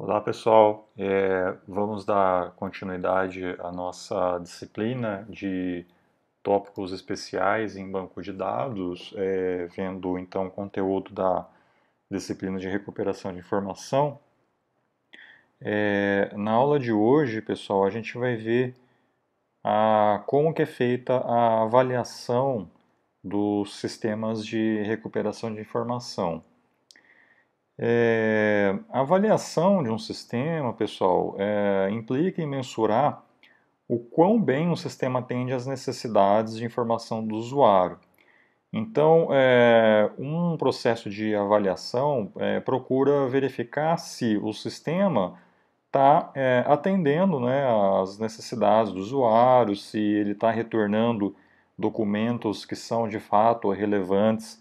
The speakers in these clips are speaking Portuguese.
Olá pessoal, vamos dar continuidade à nossa disciplina de tópicos especiais em banco de dados, vendo então o conteúdo da disciplina de recuperação de informação. Na aula de hoje, pessoal, a gente vai ver como que é feita a avaliação dos sistemas de recuperação de informação. A avaliação de um sistema, pessoal, implica em mensurar o quão bem o sistema atende às necessidades de informação do usuário. Então, um processo de avaliação procura verificar se o sistema está atendendo, né, às necessidades do usuário, se ele está retornando documentos que são de fato relevantes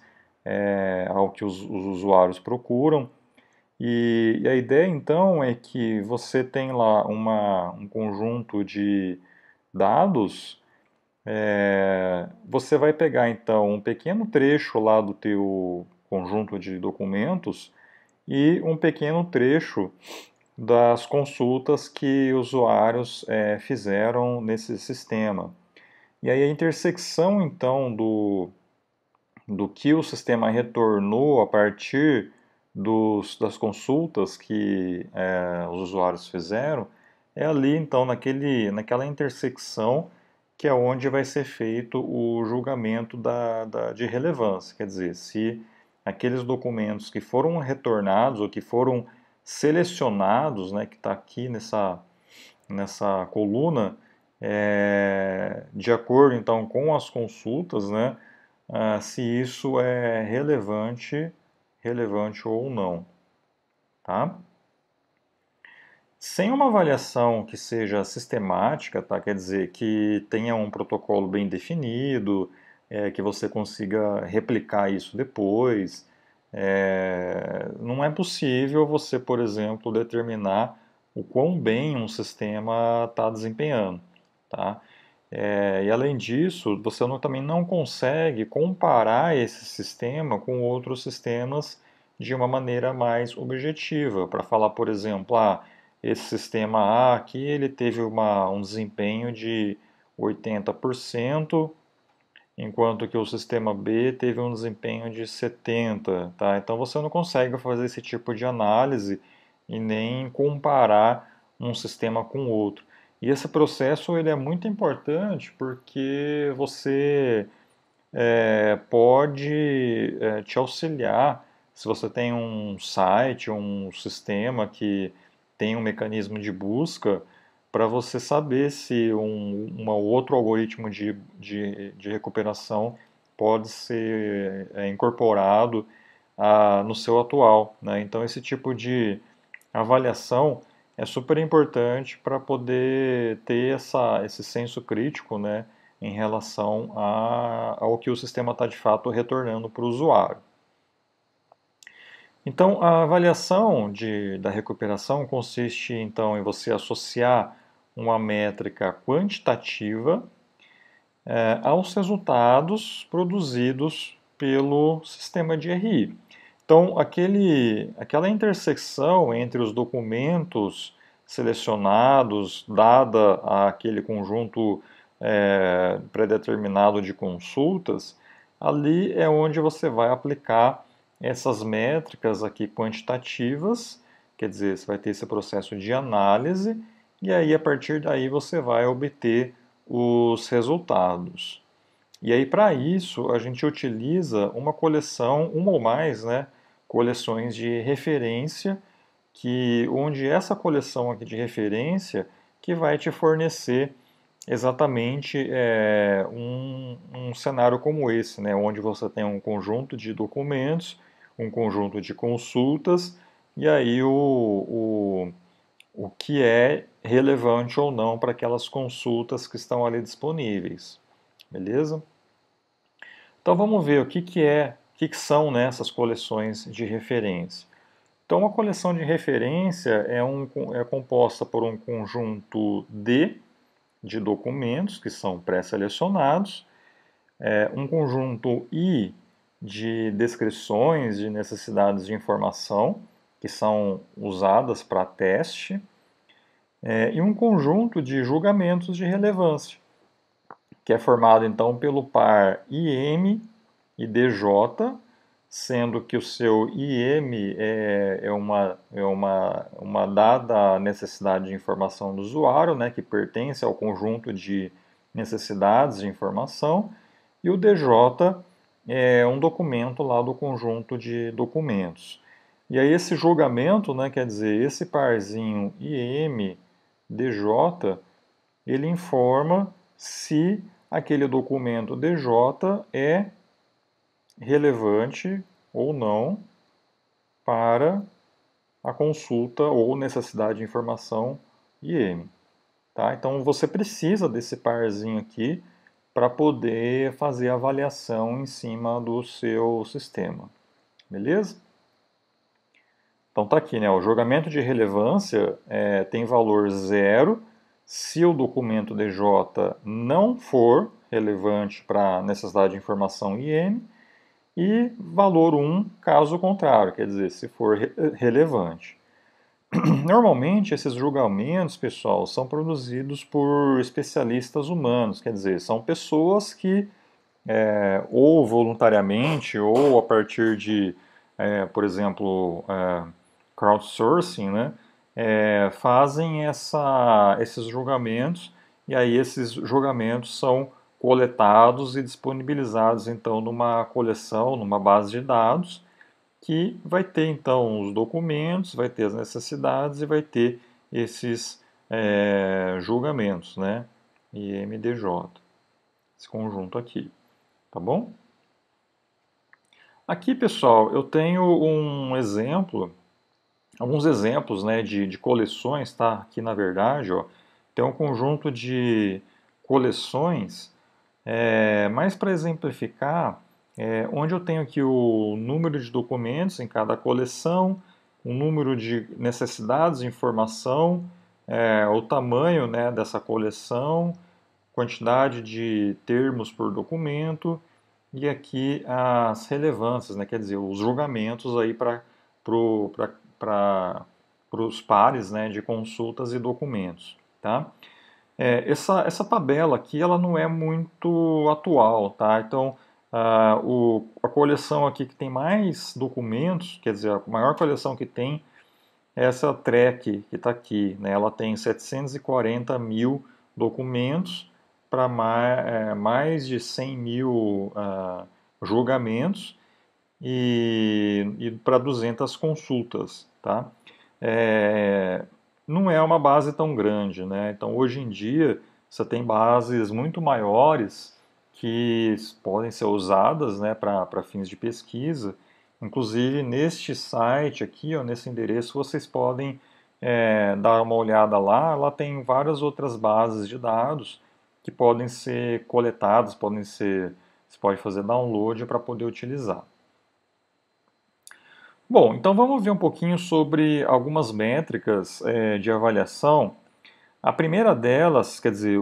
ao que os usuários procuram. E a ideia então é que você tem lá um conjunto de dados, você vai pegar então um pequeno trecho lá do teu conjunto de documentos e um pequeno trecho das consultas que usuários fizeram nesse sistema. E aí a intersecção então do que o sistema retornou a partir das consultas que os usuários fizeram, é ali então naquela intersecção que é onde vai ser feito o julgamento de relevância. Quer dizer, se aqueles documentos que foram retornados ou que foram selecionados, né, que está aqui nessa coluna, de acordo então com as consultas, né, se isso é relevante ou não, tá? Sem uma avaliação que seja sistemática, tá? Quer dizer, que tenha um protocolo bem definido, que você consiga replicar isso depois, não é possível você, por exemplo, determinar o quão bem um sistema está desempenhando, tá? E além disso, você também não consegue comparar esse sistema com outros sistemas de uma maneira mais objetiva. Para falar, por exemplo, esse sistema A aqui ele teve um desempenho de 80%, enquanto que o sistema B teve um desempenho de 70%. Tá? Então você não consegue fazer esse tipo de análise e nem comparar um sistema com outro. E esse processo ele é muito importante porque você pode te auxiliar se você tem um site, um sistema que tem um mecanismo de busca para você saber se um outro algoritmo de recuperação pode ser incorporado no seu atual, né? Então esse tipo de avaliação é super importante para poder ter esse senso crítico, né, em relação ao que o sistema está de fato retornando para o usuário. Então, a avaliação da recuperação consiste então em você associar uma métrica quantitativa aos resultados produzidos pelo sistema de RI. Então, aquela intersecção entre os documentos selecionados, dada aquele conjunto pré-determinado de consultas, ali é onde você vai aplicar essas métricas aqui quantitativas, quer dizer, você vai ter esse processo de análise, e aí a partir daí você vai obter os resultados. E aí, para isso, a gente utiliza uma coleção, uma ou mais, né, coleções de referência, onde essa coleção aqui de referência que vai te fornecer exatamente um cenário como esse, né, onde você tem um conjunto de documentos, um conjunto de consultas, e aí o que é relevante ou não para aquelas consultas que estão ali disponíveis. Beleza? Então vamos ver o que são, né, essas coleções de referência. Então uma coleção de referência é composta por um conjunto de documentos que são pré-selecionados, um conjunto I de descrições de necessidades de informação, que são usadas para teste, e um conjunto de julgamentos de relevância, que é formado então pelo par IM e DJ, sendo que o seu IM uma dada necessidade de informação do usuário, né, que pertence ao conjunto de necessidades de informação, e o DJ é um documento lá do conjunto de documentos. E aí esse julgamento, né, quer dizer, esse parzinho IM-DJ, ele informa se aquele documento DJ é relevante ou não para a consulta ou necessidade de informação IM. Tá? Então você precisa desse parzinho aqui para poder fazer a avaliação em cima do seu sistema. Beleza? Então tá aqui, né? O julgamento de relevância tem valor 0 se o documento DJ não for relevante para a necessidade de informação IM, e valor 1 caso contrário, quer dizer, se for relevante. Normalmente esses julgamentos, pessoal, são produzidos por especialistas humanos, quer dizer, são pessoas que ou voluntariamente ou a partir de, por exemplo, crowdsourcing, né, fazem esses julgamentos, e aí esses julgamentos são coletados e disponibilizados então numa coleção, numa base de dados, que vai ter então os documentos, vai ter as necessidades e vai ter esses julgamentos, né, IMDJ, esse conjunto aqui, tá bom? Aqui, pessoal, eu tenho um exemplo, alguns exemplos, né, de coleções, tá? Aqui, na verdade, ó, tem um conjunto de coleções, mas para exemplificar, onde eu tenho aqui o número de documentos em cada coleção, o número de necessidades de informação, o tamanho, né, dessa coleção, quantidade de termos por documento, e aqui as relevâncias, né, quer dizer, os julgamentos aí para os pares, né, de consultas e documentos, tá? Essa tabela aqui ela não é muito atual, tá? Então a coleção aqui que tem mais documentos, quer dizer, a maior coleção que tem é essa TREC que está aqui, né? Ela tem 740 mil documentos para mais de 100 mil julgamentos e para 200 consultas, tá? Não é uma base tão grande, né? Então, hoje em dia, você tem bases muito maiores que podem ser usadas, né, para fins de pesquisa. Inclusive, neste site aqui, ó, nesse endereço, vocês podem dar uma olhada lá. Lá tem várias outras bases de dados que podem ser coletadas, você pode fazer download para poder utilizar. Bom, então vamos ver um pouquinho sobre algumas métricas de avaliação. A primeira delas, quer dizer,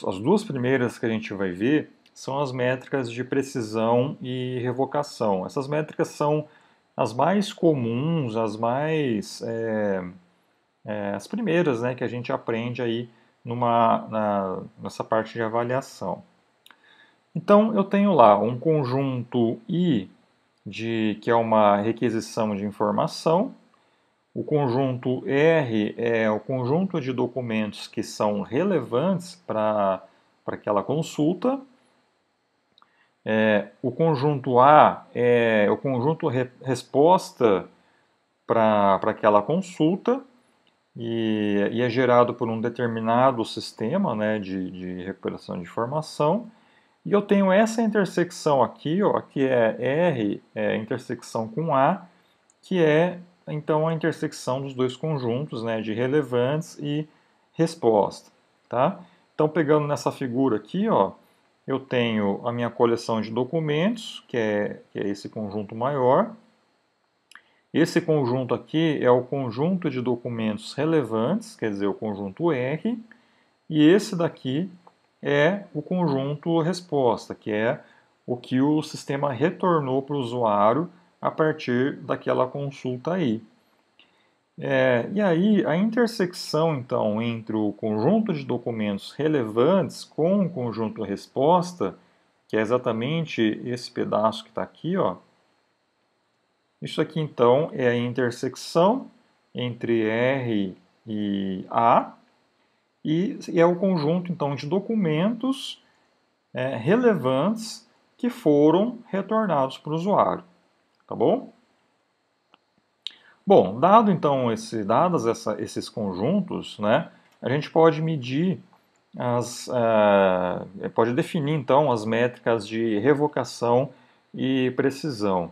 as duas primeiras que a gente vai ver são as métricas de precisão e revocação. Essas métricas são as mais comuns, as primeiras, né, que a gente aprende aí nessa parte de avaliação. Então, eu tenho lá um conjunto I, que é uma requisição de informação. O conjunto R é o conjunto de documentos que são relevantes para aquela consulta. O conjunto A é o conjunto resposta para aquela consulta e é gerado por um determinado sistema, né, de recuperação de informação. E eu tenho essa intersecção aqui, ó, que é R, intersecção com A, que é então a intersecção dos dois conjuntos, né, de relevantes e resposta, tá? Então, pegando nessa figura aqui, ó, eu tenho a minha coleção de documentos, que é esse conjunto maior. Esse conjunto aqui é o conjunto de documentos relevantes, quer dizer, o conjunto R, e esse daqui é o conjunto resposta, que é o que o sistema retornou para o usuário a partir daquela consulta aí. E aí, a intersecção, então, entre o conjunto de documentos relevantes com o conjunto resposta, que é exatamente esse pedaço que está aqui, ó. Isso aqui, então, é a intersecção entre R e A, e é o conjunto, então, de documentos relevantes que foram retornados para o usuário, tá bom? Bom, dado então esses conjuntos, né, a gente pode medir pode definir então as métricas de revocação e precisão.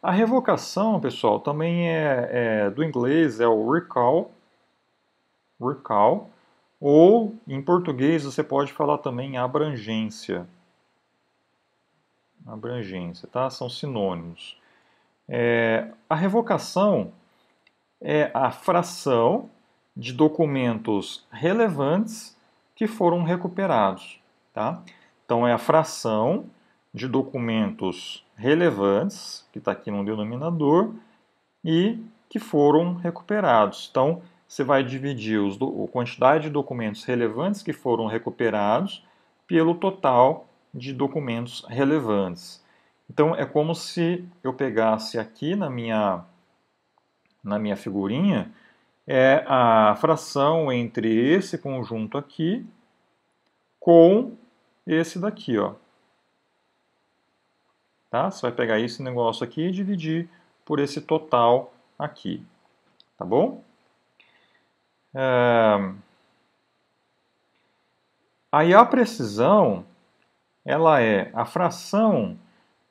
A revocação, pessoal, também do inglês é o recall, ou em português você pode falar também abrangência. Abrangência, tá? São sinônimos. A revocação é a fração de documentos relevantes que foram recuperados, tá? Então é a fração de documentos relevantes, que está aqui no denominador, e que foram recuperados. Então você vai dividir a quantidade de documentos relevantes que foram recuperados pelo total de documentos relevantes. Então é como se eu pegasse aqui na minha figurinha é a fração entre esse conjunto aqui com esse daqui, ó. Tá? Você vai pegar esse negócio aqui e dividir por esse total aqui, tá bom? Aí a precisão, ela é a fração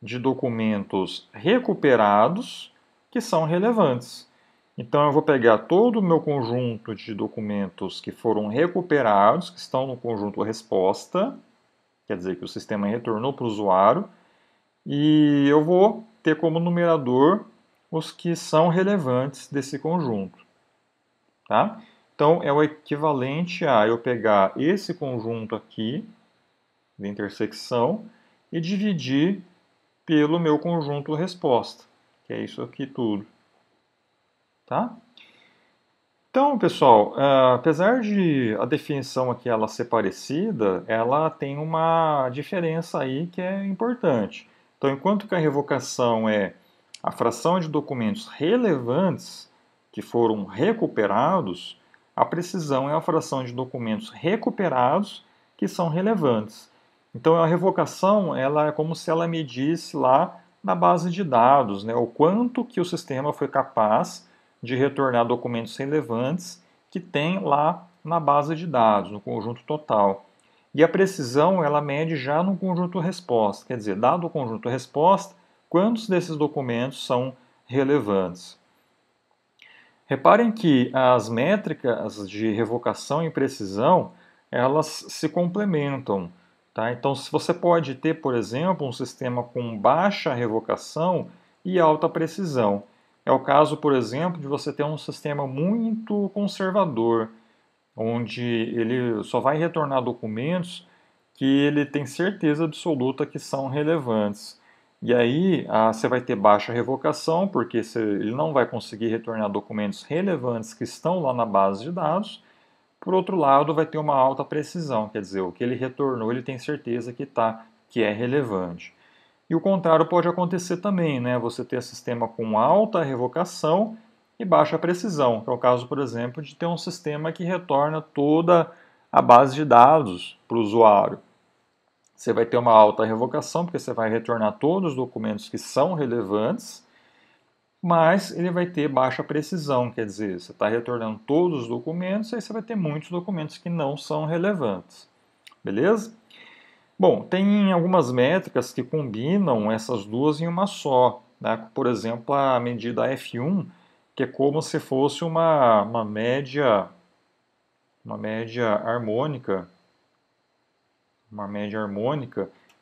de documentos recuperados que são relevantes. Então eu vou pegar todo o meu conjunto de documentos que foram recuperados, que estão no conjunto resposta, quer dizer que o sistema retornou para o usuário, e eu vou ter como numerador os que são relevantes desse conjunto. Tá? Então é o equivalente a eu pegar esse conjunto aqui, de intersecção, e dividir pelo meu conjunto resposta, que é isso aqui tudo. Tá? Então, pessoal, apesar de a definição aqui ela ser parecida, ela tem uma diferença aí que é importante. Então, enquanto que a revocação é a fração de documentos relevantes que foram recuperados, a precisão é a fração de documentos recuperados que são relevantes. Então, a revocação ela é como se ela medisse lá na base de dados, né, o quanto que o sistema foi capaz de retornar documentos relevantes que tem lá na base de dados, no conjunto total. E a precisão ela mede já no conjunto resposta, quer dizer, dado o conjunto resposta, quantos desses documentos são relevantes. Reparem que as métricas de revocação e precisão, elas se complementam. Tá? Então, se você pode ter, por exemplo, um sistema com baixa revocação e alta precisão. É o caso, por exemplo, de você ter um sistema muito conservador, onde ele só vai retornar documentos que ele tem certeza absoluta que são relevantes. E aí você vai ter baixa revocação, porque ele não vai conseguir retornar documentos relevantes que estão lá na base de dados. Por outro lado, vai ter uma alta precisão, quer dizer, o que ele retornou ele tem certeza que é relevante. E o contrário pode acontecer também, né? Você ter sistema com alta revocação e baixa precisão, que é o caso, por exemplo, de ter um sistema que retorna toda a base de dados para o usuário. Você vai ter uma alta revocação, porque você vai retornar todos os documentos que são relevantes, mas ele vai ter baixa precisão, quer dizer, você está retornando todos os documentos, aí você vai ter muitos documentos que não são relevantes. Beleza? Bom, tem algumas métricas que combinam essas duas em uma só. Né? Por exemplo, a medida F1, que é como se fosse uma média harmônica,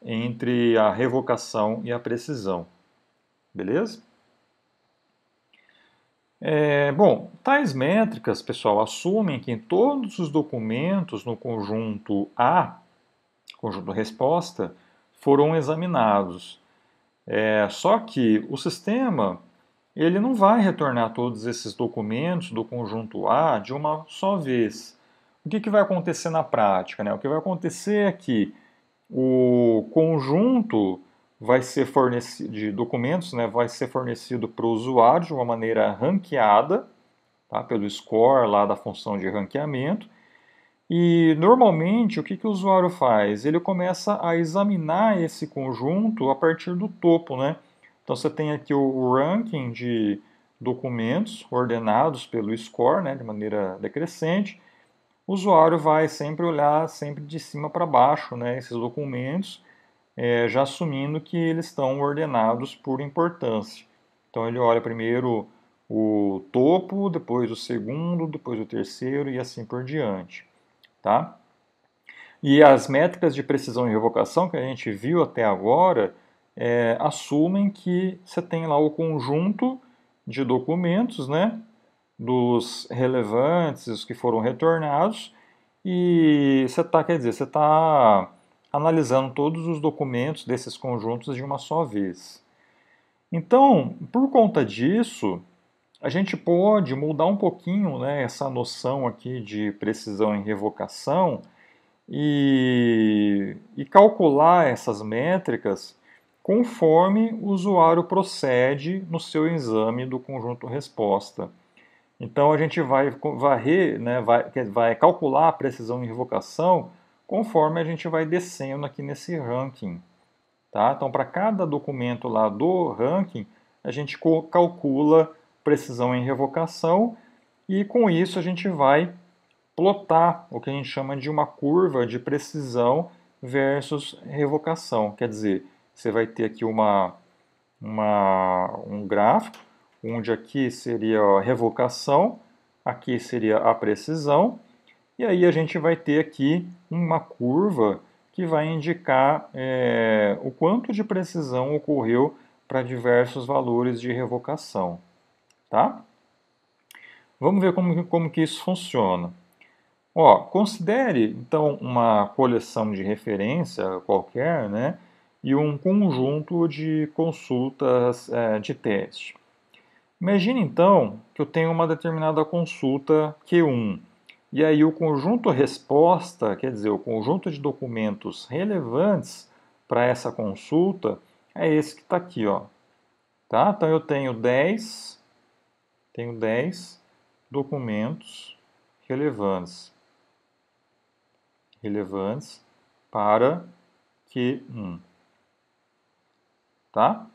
entre a revocação e a precisão. Beleza? Bom, tais métricas, pessoal, assumem que em todos os documentos no conjunto A, conjunto resposta, foram examinados. Só que o sistema ele não vai retornar todos esses documentos do conjunto A de uma só vez. O que vai acontecer na prática, né? O que vai acontecer é que o conjunto vai ser fornecido de documentos, né, vai ser fornecido para o usuário de uma maneira ranqueada, tá, pelo score lá da função de ranqueamento. E normalmente o que o usuário faz? Ele começa a examinar esse conjunto a partir do topo, né? Então você tem aqui o ranking de documentos ordenados pelo score, né, de maneira decrescente. O usuário vai sempre olhar sempre de cima para baixo, né, esses documentos, já assumindo que eles estão ordenados por importância. Então ele olha primeiro o topo, depois o segundo, depois o terceiro e assim por diante, tá? E as métricas de precisão e revocação que a gente viu até agora assumem que você tem lá o conjunto de documentos, né, dos relevantes, os que foram retornados, e você está, quer dizer, você está analisando todos os documentos desses conjuntos de uma só vez. Então, por conta disso, a gente pode mudar um pouquinho, né, essa noção aqui de precisão em revocação e calcular essas métricas conforme o usuário procede no seu exame do conjunto resposta. Então a gente vai varrer, né, vai calcular a precisão em revocação conforme a gente vai descendo aqui nesse ranking. Tá? Então para cada documento lá do ranking, a gente calcula precisão em revocação e com isso a gente vai plotar o que a gente chama de uma curva de precisão versus revocação. Quer dizer, você vai ter aqui um gráfico, onde aqui seria a revocação, aqui seria a precisão, e aí a gente vai ter aqui uma curva que vai indicar o quanto de precisão ocorreu para diversos valores de revocação. Tá? Vamos ver como que isso funciona. Ó, considere então uma coleção de referência qualquer, né, e um conjunto de consultas de teste. Imagine então que eu tenho uma determinada consulta Q1, e aí o conjunto resposta, quer dizer, o conjunto de documentos relevantes para essa consulta é esse que está aqui, ó. Tá? Então eu tenho 10 documentos relevantes para Q1. Tá?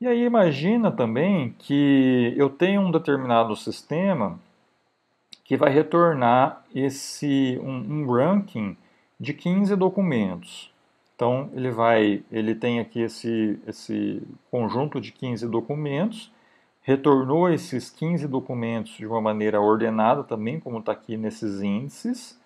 E aí imagina também que eu tenho um determinado sistema que vai retornar um ranking de 15 documentos. Então ele tem aqui esse conjunto de 15 documentos, retornou esses 15 documentos de uma maneira ordenada também, como está aqui nesses índices.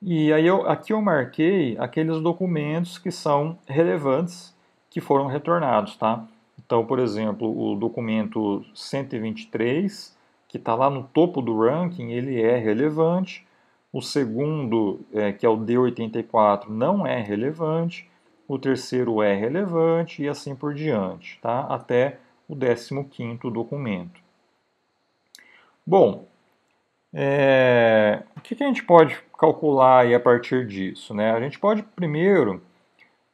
E aí aqui eu marquei aqueles documentos que são relevantes que foram retornados, tá? Então, por exemplo, o documento 123, que está lá no topo do ranking, ele é relevante. O segundo, que é o D84, não é relevante. O terceiro é relevante e assim por diante, tá? Até o 15º documento. Bom, o que a gente pode calcular aí a partir disso, né? A gente pode primeiro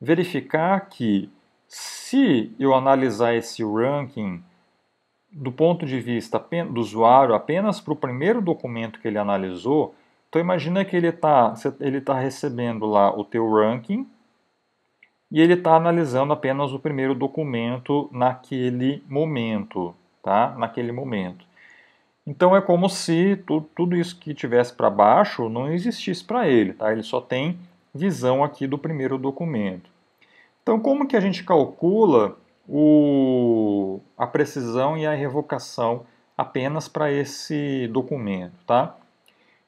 verificar que se eu analisar esse ranking do ponto de vista do usuário apenas para o primeiro documento que ele analisou, então imagina que ele tá recebendo lá o teu ranking e ele está analisando apenas o primeiro documento naquele momento, tá? Naquele momento. Então é como se tudo isso que tivesse para baixo não existisse para ele, tá? Ele só tem visão aqui do primeiro documento. Então como que a gente calcula a precisão e a revocação apenas para esse documento, tá?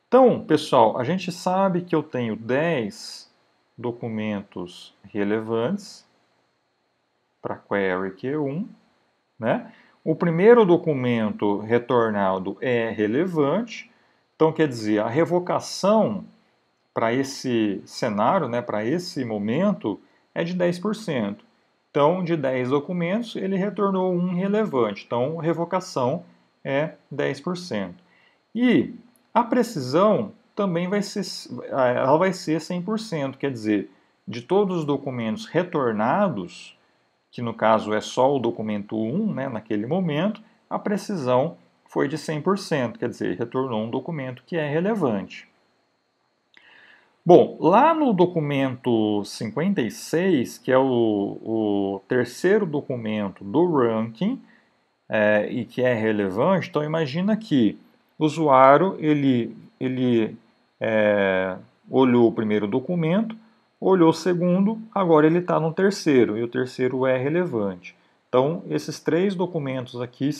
Então, pessoal, a gente sabe que eu tenho 10 documentos relevantes para query Q1, né? O primeiro documento retornado é relevante, então quer dizer, a revocação para esse cenário, né, para esse momento, é de 10%. Então, de 10 documentos, ele retornou um relevante. Então, revocação é 10%. E a precisão também ela vai ser 100%, quer dizer, de todos os documentos retornados, que no caso é só o documento 1, né, naquele momento, a precisão foi de 100%, quer dizer, retornou um documento que é relevante. Bom, lá no documento 56, que é o terceiro documento do ranking, e que é relevante, então imagina que o usuário ele olhou o primeiro documento, olhou o segundo, agora ele está no terceiro, e o terceiro é relevante. Então, esses três documentos aqui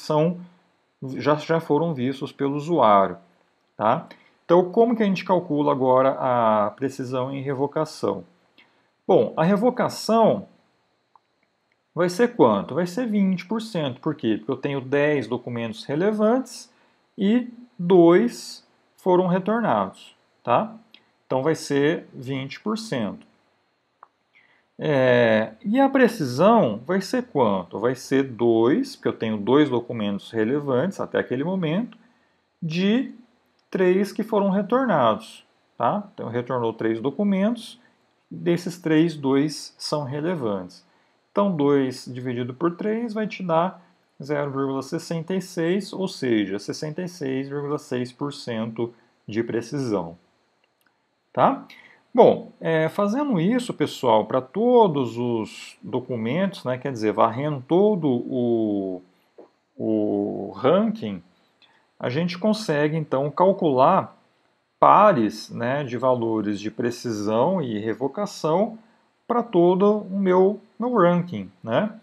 já foram vistos pelo usuário. Tá? Então, como que a gente calcula agora a precisão em revocação? Bom, a revocação vai ser quanto? Vai ser 20%. Por quê? Porque eu tenho 10 documentos relevantes e 2 foram retornados. Tá? Então, vai ser 20%. E a precisão vai ser quanto? Vai ser 2, porque eu tenho 2 documentos relevantes até aquele momento, de 3 que foram retornados. Tá? Então, retornou 3 documentos, desses 3, 2 são relevantes. Então, 2 dividido por 3 vai te dar 0,66, ou seja, 66,6% de precisão. Tá? Bom, fazendo isso, pessoal, para todos os documentos, né, quer dizer, varrendo todo o ranking, a gente consegue então calcular pares, né, de valores de precisão e revocação para todo o meu ranking. Né?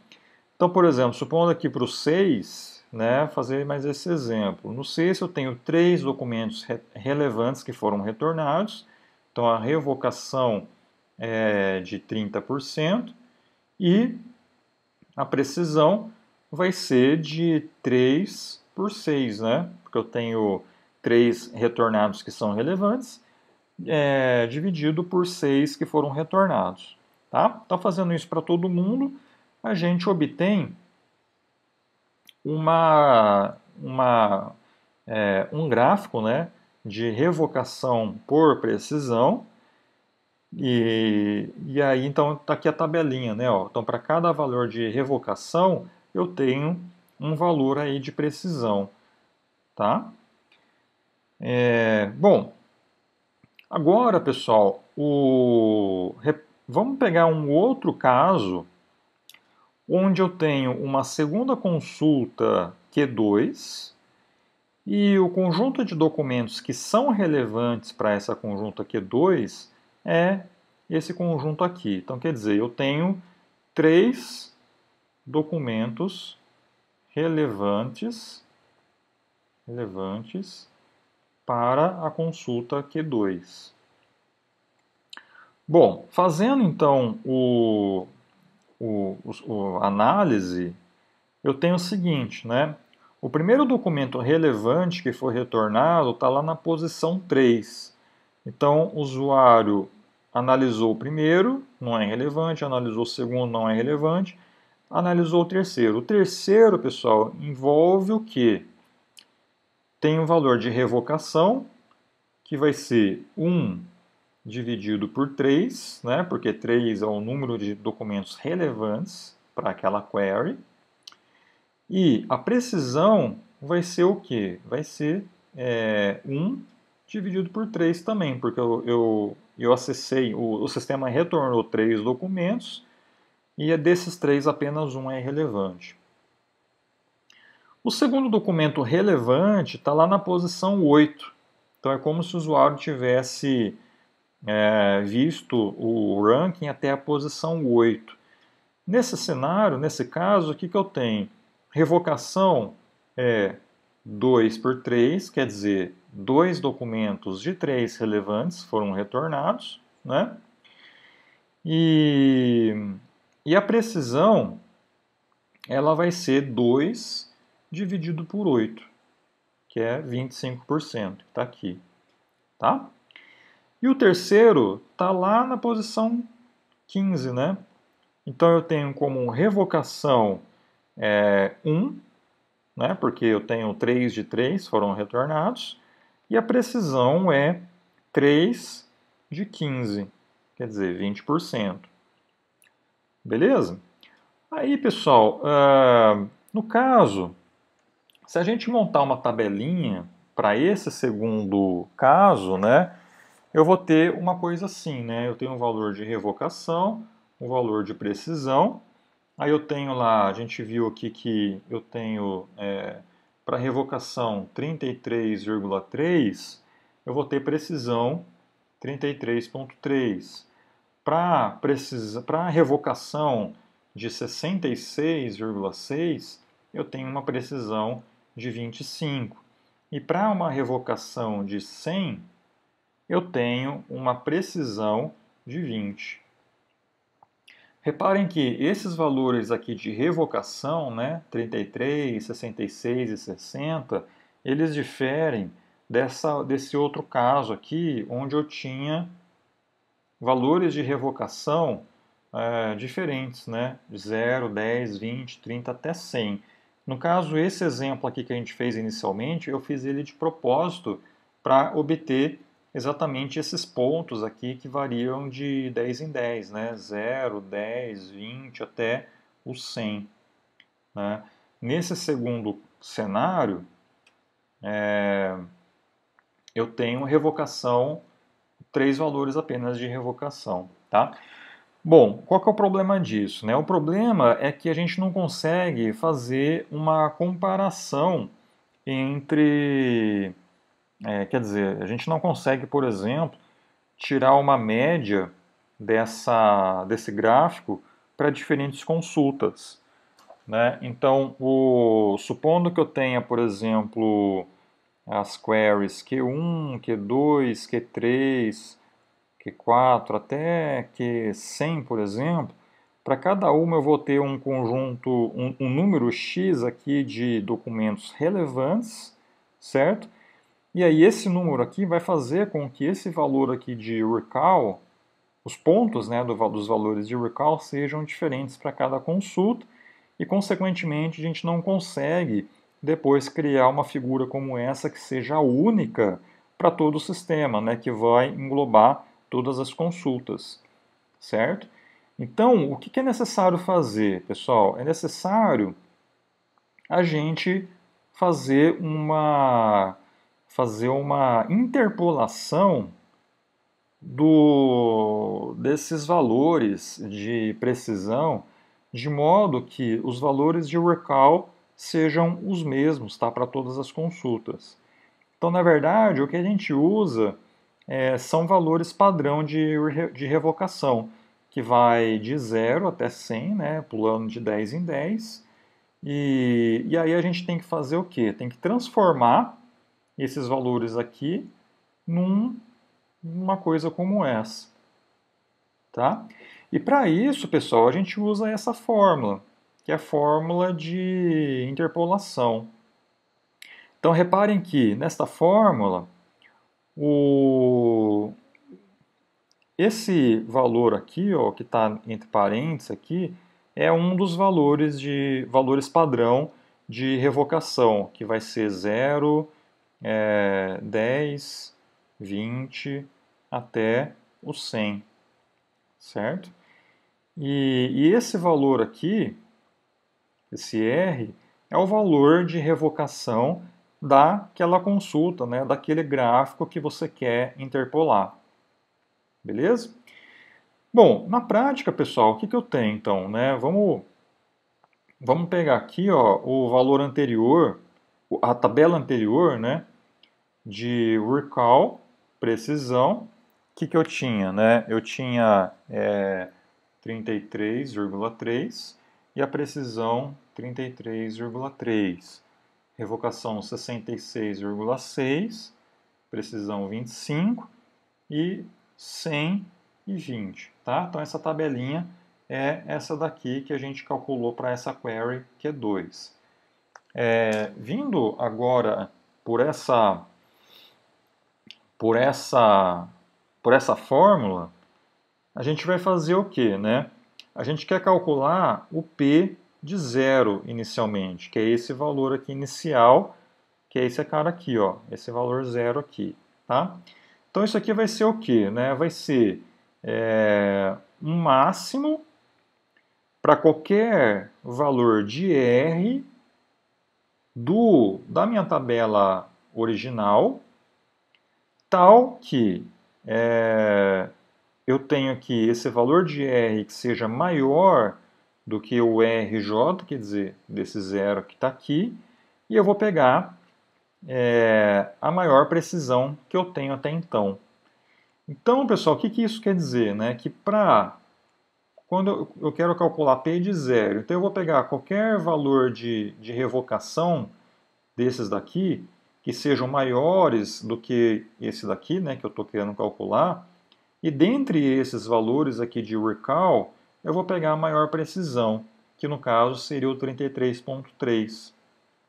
Então, por exemplo, supondo aqui para o 6, né, fazer mais esse exemplo. No 6 eu tenho 3 documentos relevantes que foram retornados, então a revocação é de 30% e a precisão vai ser de 3 por 6, né? Porque eu tenho 3 retornados que são relevantes, dividido por 6 que foram retornados. Tá? Então, fazendo isso para todo mundo, a gente obtém um gráfico, né, de revocação por precisão. E aí, então, está aqui a tabelinha, né? Ó. Então, para cada valor de revocação, eu tenho um valor aí de precisão, tá? Bom, agora, pessoal, vamos pegar um outro caso onde eu tenho uma segunda consulta Q2 e o conjunto de documentos que são relevantes para essa conjunta Q2 é esse conjunto aqui. Então, quer dizer, eu tenho 3 documentos relevantes para a consulta Q2. Bom, fazendo então a análise, eu tenho o seguinte, né? O primeiro documento relevante que foi retornado está lá na posição 3. Então, o usuário analisou o primeiro, não é relevante, analisou o segundo, não é relevante, analisou o terceiro. O terceiro, pessoal, envolve o quê? Tem um valor de revocação, que vai ser 1 dividido por 3, né? Porque 3 é o número de documentos relevantes para aquela query. E a precisão vai ser o quê? Vai ser 1 dividido por 3 também, porque eu acessei, o sistema retornou 3 documentos e desses 3 apenas um é relevante. O segundo documento relevante está lá na posição 8. Então é como se o usuário tivesse visto o ranking até a posição 8. Nesse cenário, nesse caso, o que eu tenho? Revocação é 2 por 3, quer dizer, 2 documentos de 3 relevantes foram retornados, né? E a precisão, ela vai ser 2 dividido por 8, que é 25%, que está aqui, tá? E o terceiro está lá na posição 15, né? Então eu tenho como revocação 1, né, porque eu tenho 3 de 3 foram retornados, e a precisão é 3 de 15, quer dizer, 20%. Beleza? Aí, pessoal, no caso, se a gente montar uma tabelinha para esse segundo caso, né, eu vou ter uma coisa assim, né? Eu tenho um valor de revocação, um valor de precisão. Aí eu tenho lá, a gente viu aqui que eu tenho para revocação 33,3, eu vou ter precisão 33,3. Para revocação de 66,6, eu tenho uma precisão de 25. E para uma revocação de 100, eu tenho uma precisão de 20. Reparem que esses valores aqui de revocação, né, 33, 66 e 60, eles diferem desse outro caso aqui, onde eu tinha valores de revocação diferentes, né, de 0, 10, 20, 30 até 100. No caso, esse exemplo aqui que a gente fez inicialmente, eu fiz ele de propósito para obter exatamente esses pontos aqui que variam de 10 em 10, né? 0, 10, 20 até o 100. Né? Nesse segundo cenário, eu tenho revocação, 3 valores apenas de revocação. Tá? Bom, qual que é o problema disso? Né? O problema é que a gente não consegue fazer uma comparação entre... quer dizer, a gente não consegue, por exemplo, tirar uma média desse gráfico para diferentes consultas. Né? Então, supondo que eu tenha, por exemplo, as queries Q1, Q2, Q3, Q4 até Q100, por exemplo, para cada uma eu vou ter um conjunto, um número X aqui de documentos relevantes, certo? E aí esse número aqui vai fazer com que esse valor aqui de recall, os pontos, né, dos valores de recall sejam diferentes para cada consulta e, consequentemente, a gente não consegue depois criar uma figura como essa que seja única para todo o sistema, né, que vai englobar todas as consultas, certo? Então, o que é necessário fazer, pessoal? É necessário a gente fazer uma interpolação desses valores de precisão, de modo que os valores de recall sejam os mesmos, tá, para todas as consultas. Então, na verdade, o que a gente usa são valores padrão de revocação, que vai de 0 até 100, né, pulando de 10 em 10. E aí a gente tem que fazer o quê? Tem que transformar esses valores aqui numa coisa como essa. Tá? E para isso, pessoal, a gente usa essa fórmula, que é a fórmula de interpolação. Então, reparem que nesta fórmula, esse valor aqui, ó, que está entre parênteses aqui, é um dos valores padrão de revocação, que vai ser 0, 10, 20 até o 100, certo? E esse valor aqui, esse R, é o valor de revocação daquela consulta, né, daquele gráfico que você quer interpolar. Beleza? Bom, na prática, pessoal, o que eu tenho então? Né? Vamos pegar aqui ó, o valor anterior, a tabela anterior, né, de recall, precisão. O que eu tinha? Né? Eu tinha 33,3 e a precisão 33,3. Revocação 66,6, precisão 25 e 120. Tá? Então essa tabelinha é essa daqui que a gente calculou para essa query Q2. Vindo agora por essa fórmula, a gente vai fazer o quê, né? a gente quer calcular o P de zero inicialmente, que é esse valor aqui inicial, que é esse cara aqui, ó, esse valor zero aqui, tá? Então isso aqui vai ser o quê? Né? Vai ser um máximo para qualquer valor de R da minha tabela original, tal que eu tenho aqui esse valor de R que seja maior do que o RJ, quer dizer, desse zero que está aqui, e eu vou pegar a maior precisão que eu tenho até então. Então, pessoal, o que isso quer dizer? Né? Que quando eu quero calcular P de zero, então eu vou pegar qualquer valor de revocação desses daqui, que sejam maiores do que esse daqui, né, que eu estou querendo calcular, e dentre esses valores aqui de recall, eu vou pegar a maior precisão, que no caso seria o 33.3,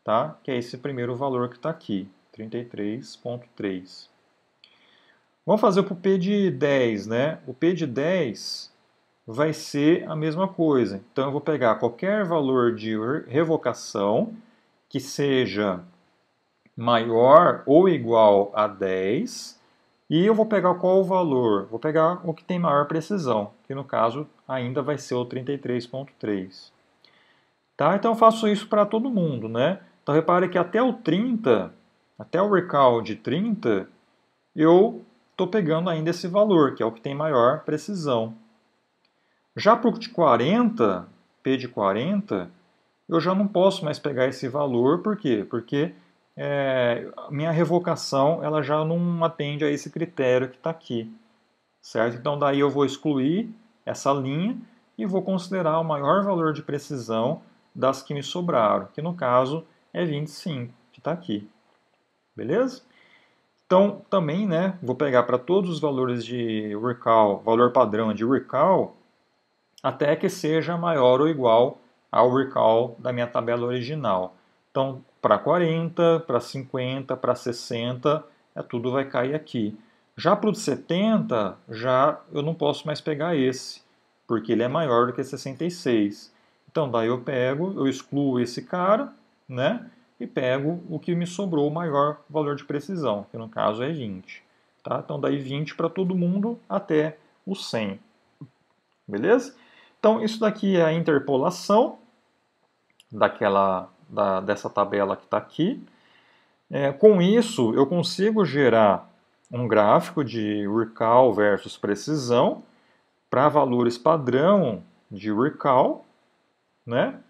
tá? Que é esse primeiro valor que está aqui, 33.3. Vamos fazer para o P de 10, né? O P de 10 vai ser a mesma coisa. Então eu vou pegar qualquer valor de revocação que seja maior ou igual a 10, e eu vou pegar qual o valor? Vou pegar o que tem maior precisão, que no caso ainda vai ser o 33.3. Tá? Então eu faço isso para todo mundo, né? Então repare que até o 30, até o recall de 30, eu estou pegando ainda esse valor, que é o que tem maior precisão. Já para o de 40, P de 40, eu já não posso mais pegar esse valor, por quê? Porque minha revocação ela já não atende a esse critério que está aqui, certo? Então daí eu vou excluir essa linha e vou considerar o maior valor de precisão das que me sobraram, que no caso é 25, que está aqui, beleza? Então também, né, vou pegar para todos os valores de recall, valor padrão de recall, até que seja maior ou igual ao recall da minha tabela original. Então, para 40, para 50, para 60, tudo vai cair aqui. Já para o 70, eu não posso mais pegar esse, porque ele é maior do que 66. Então, daí eu excluo esse cara, né? E pego o que me sobrou, o maior valor de precisão, que no caso é 20. Tá? Então, daí 20 para todo mundo até o 100. Beleza? Então, isso daqui é a interpolação dessa tabela que está aqui. Com isso, eu consigo gerar um gráfico de recall versus precisão para valores padrão de recall, né?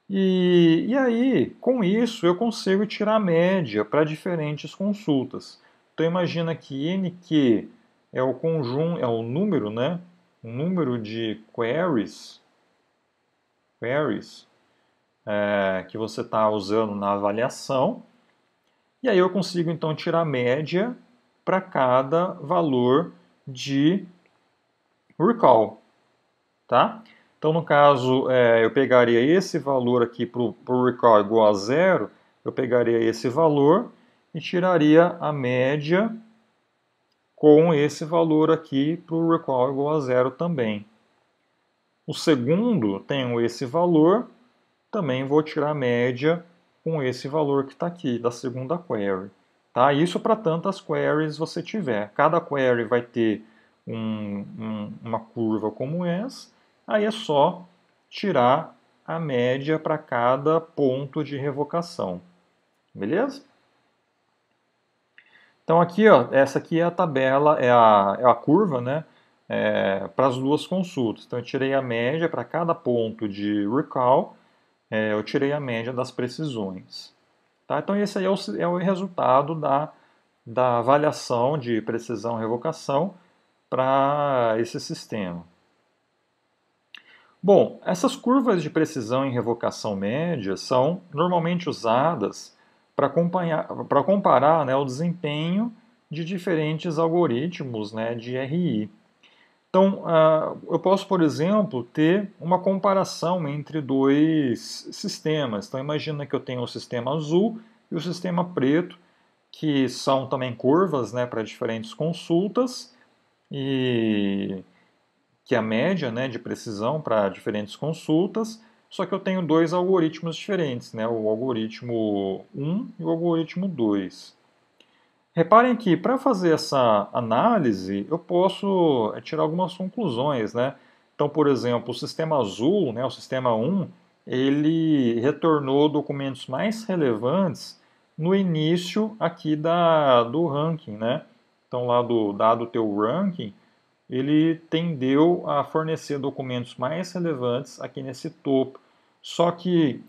E aí, com isso, eu consigo tirar a média para diferentes consultas. Então, imagina que NQ é o conjunto, é o número, né? O número de queries que você está usando na avaliação. E aí eu consigo então tirar a média para cada valor de recall. Tá? Então, no caso, eu pegaria esse valor aqui para o recall igual a zero, eu pegaria esse valor e tiraria a média com esse valor aqui para o recall igual a zero também. O segundo, tenho esse valor, também vou tirar a média com esse valor que está aqui, da segunda query. Tá? Isso para tantas queries você tiver. Cada query vai ter uma curva como essa, aí é só tirar a média para cada ponto de revocação. Beleza? Então aqui, ó, essa aqui é a tabela, é a curva, né, para as duas consultas. Então eu tirei a média para cada ponto de recall, eu tirei a média das precisões. Tá? Então esse aí é o resultado da avaliação de precisão e revocação para esse sistema. Bom, essas curvas de precisão e revocação média são normalmente usadas para comparar, né, o desempenho de diferentes algoritmos, né, de RI. Então, eu posso, por exemplo, ter uma comparação entre dois sistemas. Então, imagina que eu tenho o sistema azul e o sistema preto, que são também curvas, né, para diferentes consultas, e que é a média, né, de precisão para diferentes consultas, só que eu tenho dois algoritmos diferentes, né, o algoritmo 1 e o algoritmo 2. Reparem que para fazer essa análise, eu posso tirar algumas conclusões, né? Então, por exemplo, o sistema azul, né, o sistema 1, ele retornou documentos mais relevantes no início aqui do ranking, né? Então, lá do dado teu ranking, ele tendeu a fornecer documentos mais relevantes aqui nesse topo. Só que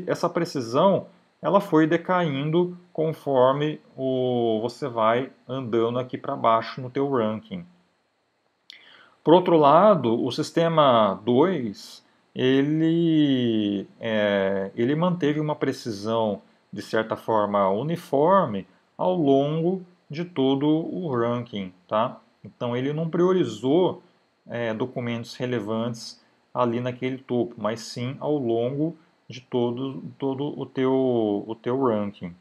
essa precisão ela foi decaindo conforme você vai andando aqui para baixo no teu ranking. Por outro lado, o sistema 2 ele manteve uma precisão de certa forma uniforme ao longo de todo o ranking, tá? Então ele não priorizou documentos relevantes ali naquele topo, mas sim ao longo de todo o teu ranking,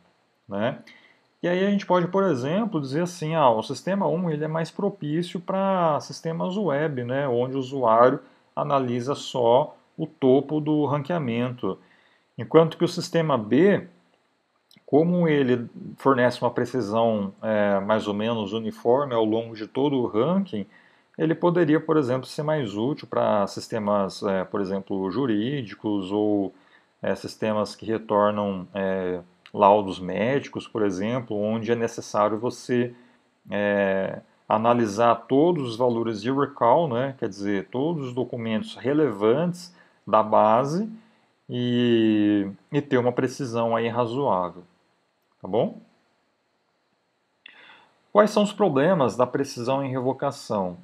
né? E aí a gente pode, por exemplo, dizer assim, o sistema 1 ele é mais propício para sistemas web, né, onde o usuário analisa só o topo do ranqueamento. Enquanto que o sistema B, como ele fornece uma precisão mais ou menos uniforme ao longo de todo o ranking, ele poderia, por exemplo, ser mais útil para sistemas, por exemplo, jurídicos ou sistemas que retornam laudos médicos, por exemplo, onde é necessário você analisar todos os valores de recall, né? Quer dizer, todos os documentos relevantes da base e ter uma precisão aí razoável, tá bom? Quais são os problemas da precisão em revocação?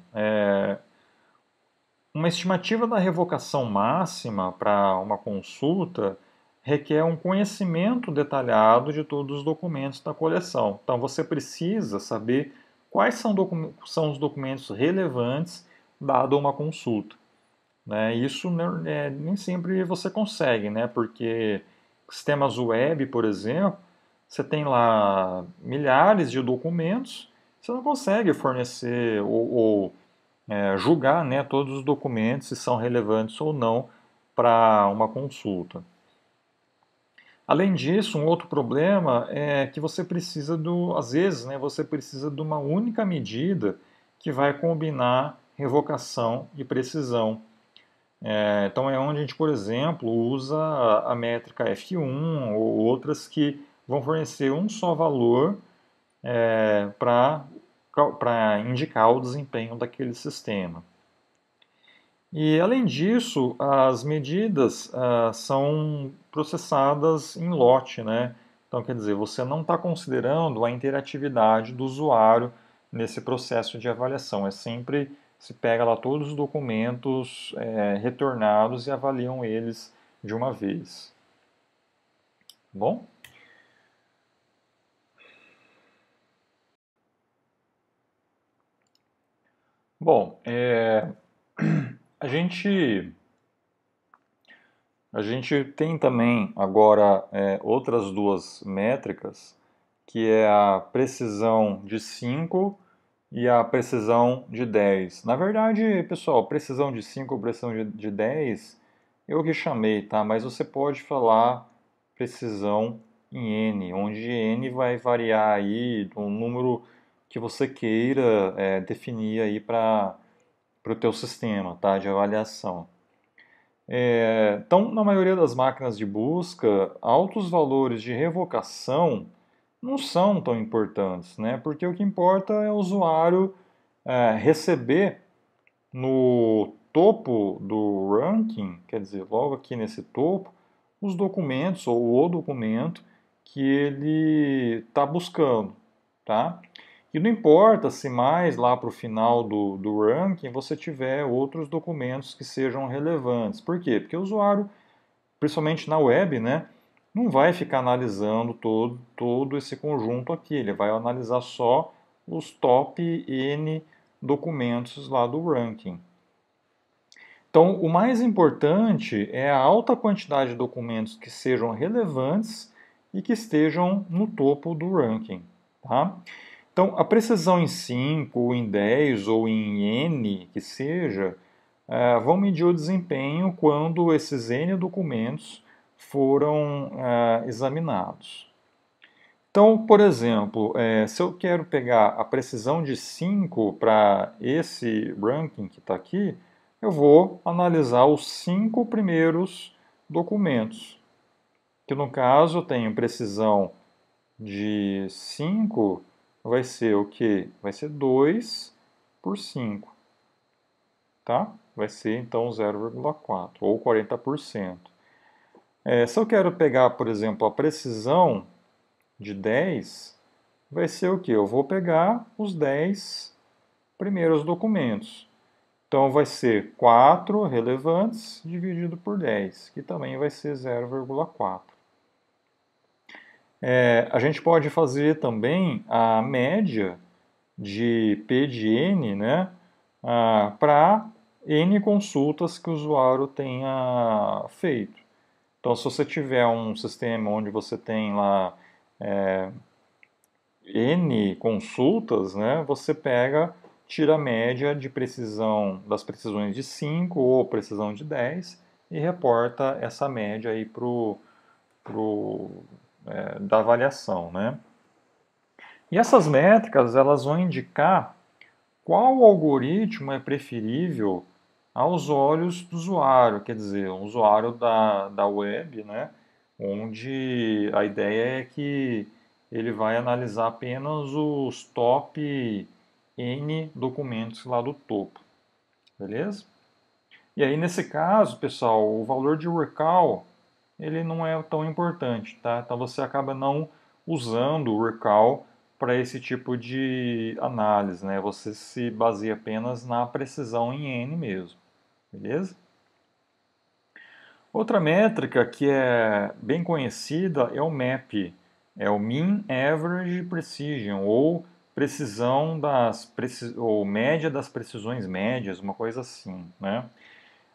Uma estimativa da revocação máxima para uma consulta requer um conhecimento detalhado de todos os documentos da coleção. Então, você precisa saber quais são os documentos relevantes dado uma consulta, né? Isso nem sempre você consegue, né? Porque sistemas web, por exemplo, você tem lá milhares de documentos, você não consegue fornecer ou julgar, né, todos os documentos se são relevantes ou não para uma consulta. Além disso, um outro problema é que você precisa às vezes, né, você precisa de uma única medida que vai combinar revocação e precisão. Então é onde a gente, por exemplo, usa a métrica F1 ou outras que vão fornecer um só valor para indicar o desempenho daquele sistema. E, além disso, as medidas são processadas em lote, né? Então, quer dizer, você não está considerando a interatividade do usuário nesse processo de avaliação. É sempre se pega lá todos os documentos retornados e avaliam eles de uma vez. Bom? Bom, a gente A gente tem também agora outras duas métricas, que é a precisão de 5 e a precisão de 10. Na verdade, pessoal, precisão de 5 ou precisão de 10, eu que chamei, tá? Mas você pode falar precisão em N, onde N vai variar aí do número que você queira definir aí para o teu sistema, tá? De avaliação. Então, na maioria das máquinas de busca, altos valores de revocação não são tão importantes, né? Porque o que importa é o usuário receber no topo do ranking, quer dizer, logo aqui nesse topo, os documentos ou o documento que ele está buscando, tá? E não importa se mais lá para o final do ranking você tiver outros documentos que sejam relevantes. Por quê? Porque o usuário, principalmente na web, né, não vai ficar analisando todo esse conjunto aqui. Ele vai analisar só os top N documentos lá do ranking. Então, o mais importante é a alta quantidade de documentos que sejam relevantes e que estejam no topo do ranking, tá? Então, a precisão em 5, ou em 10, ou em N, que seja, vão medir o desempenho quando esses N documentos foram examinados. Então, por exemplo, se eu quero pegar a precisão de 5 para esse ranking que está aqui, eu vou analisar os 5 primeiros documentos. Que no caso eu tenho precisão de 5, vai ser o quê? Vai ser 2 por 5, tá? Vai ser então 0,4 ou 40%. Se eu quero pegar, por exemplo, a precisão de 10, vai ser o quê? Eu vou pegar os 10 primeiros documentos. Então vai ser 4 relevantes dividido por 10, que também vai ser 0,4. A gente pode fazer também a média de P de N, né, para N consultas que o usuário tenha feito. Então, se você tiver um sistema onde você tem lá N consultas, né, você tira a média de precisão das precisões de 5 ou precisão de 10 e reporta essa média aí da avaliação, né? E essas métricas elas vão indicar qual algoritmo é preferível aos olhos do usuário, quer dizer, um usuário da web, né, onde a ideia é que ele vai analisar apenas os top N documentos lá do topo, beleza? E aí, nesse caso, pessoal, o valor de recall ele não é tão importante, tá? Então você acaba não usando o recall para esse tipo de análise, né? Você se baseia apenas na precisão em N mesmo, beleza? Outra métrica que é bem conhecida é o MAP, é o Mean Average Precision, ou precisão ou média das precisões médias, uma coisa assim, né?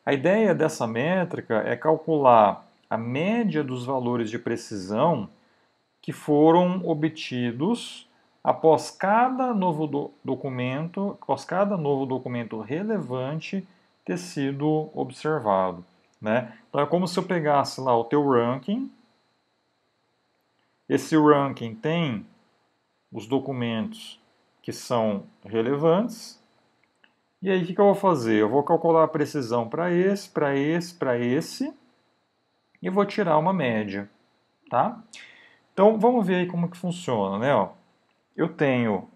A ideia dessa métrica é calcular a média dos valores de precisão que foram obtidos após cada novo documento relevante ter sido observado, né? Então é como se eu pegasse lá o teu ranking, esse ranking tem os documentos que são relevantes, e aí o que eu vou fazer? Eu vou calcular a precisão para esse, para esse, para esse, e vou tirar uma média, tá? Então vamos ver aí como que funciona, né? Ó, eu tenho,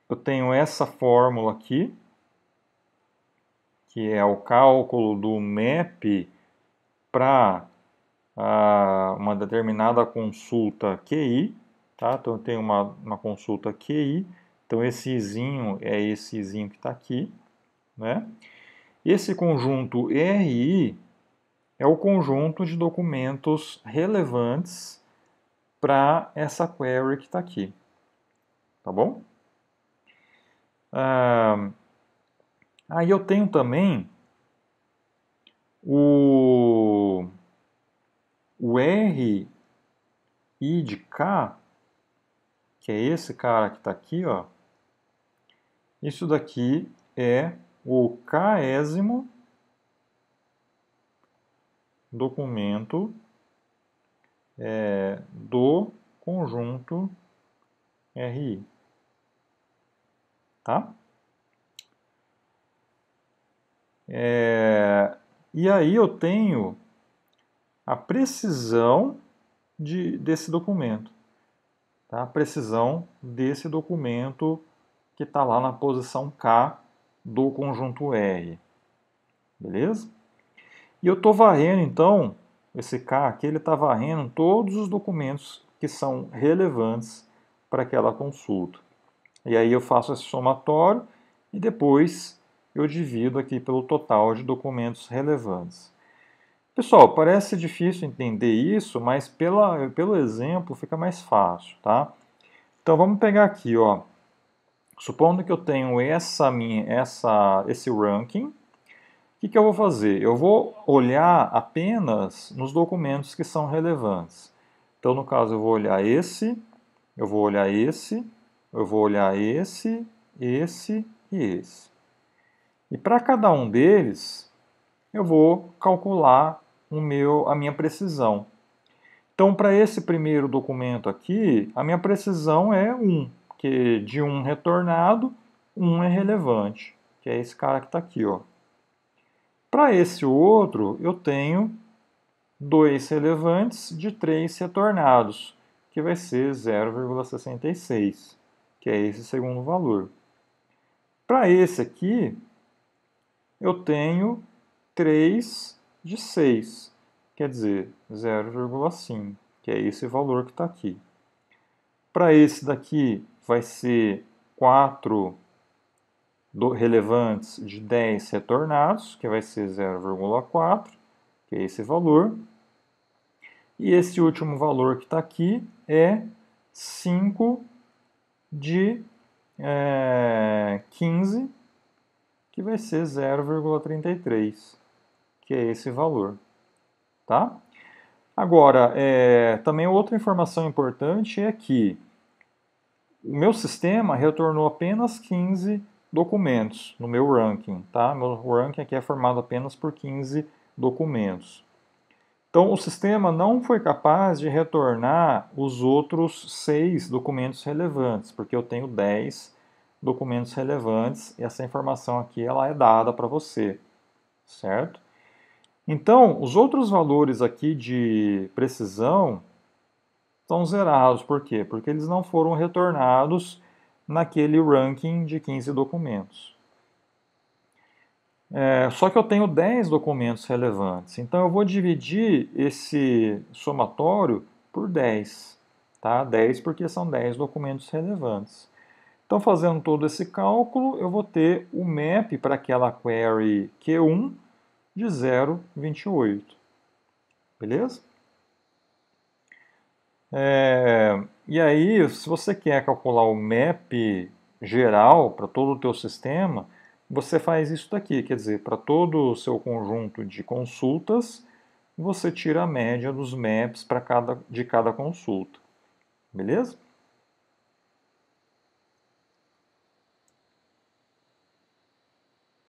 eu tenho essa fórmula aqui, que é o cálculo do MAP para uma determinada consulta QI, tá? Então eu tenho uma consulta QI, então esse izinho é esse izinho que está aqui, né? Esse conjunto RI é o conjunto de documentos relevantes para essa query que está aqui, tá bom? Aí eu tenho também o RI de K, que é esse cara que está aqui, ó. Isso daqui é o késimo documento do conjunto RI, tá? E aí eu tenho a precisão desse documento, tá? A precisão desse documento que está lá na posição K do conjunto R, beleza? E eu estou varrendo, então, esse K aqui, ele está varrendo todos os documentos que são relevantes para aquela consulta. E aí eu faço esse somatório e depois eu divido aqui pelo total de documentos relevantes. Pessoal, parece difícil entender isso, mas pelo exemplo fica mais fácil, tá? Então vamos pegar aqui, ó. Supondo que eu tenho esse ranking, o que eu vou fazer? Eu vou olhar apenas nos documentos que são relevantes. Então, no caso, eu vou olhar esse, eu vou olhar esse, eu vou olhar esse e esse. E para cada um deles, eu vou calcular a minha precisão. Então, para esse primeiro documento aqui, a minha precisão é 1, porque de 1 retornado, 1 é relevante, que é esse cara que está aqui, ó. Para esse outro, eu tenho 2 relevantes de 3 retornados, que vai ser 0,66, que é esse segundo valor. Para esse aqui, eu tenho 3 de 6, quer dizer, 0,5, que é esse valor que está aqui. Para esse daqui, vai ser 4 relevantes de 10 retornados, que vai ser 0,4, que é esse valor. E esse último valor que está aqui é 5 de 15, que vai ser 0,33, que é esse valor. Tá? Agora, também outra informação importante é que o meu sistema retornou apenas 15 documentos no meu ranking. Tá? Meu ranking aqui é formado apenas por 15 documentos. Então, o sistema não foi capaz de retornar os outros 6 documentos relevantes, porque eu tenho 10 documentos relevantes e essa informação aqui ela é dada para você, certo? Então, os outros valores aqui de precisão estão zerados. Por quê? Porque eles não foram retornados naquele ranking de 15 documentos. Só que eu tenho 10 documentos relevantes, então eu vou dividir esse somatório por 10. Tá? 10 porque são 10 documentos relevantes. Então, fazendo todo esse cálculo, eu vou ter o map para aquela query Q1 de 0,28. Beleza? E aí, se você quer calcular o map geral para todo o teu sistema, você faz isso daqui, quer dizer, para todo o seu conjunto de consultas, você tira a média dos maps de cada consulta. Beleza?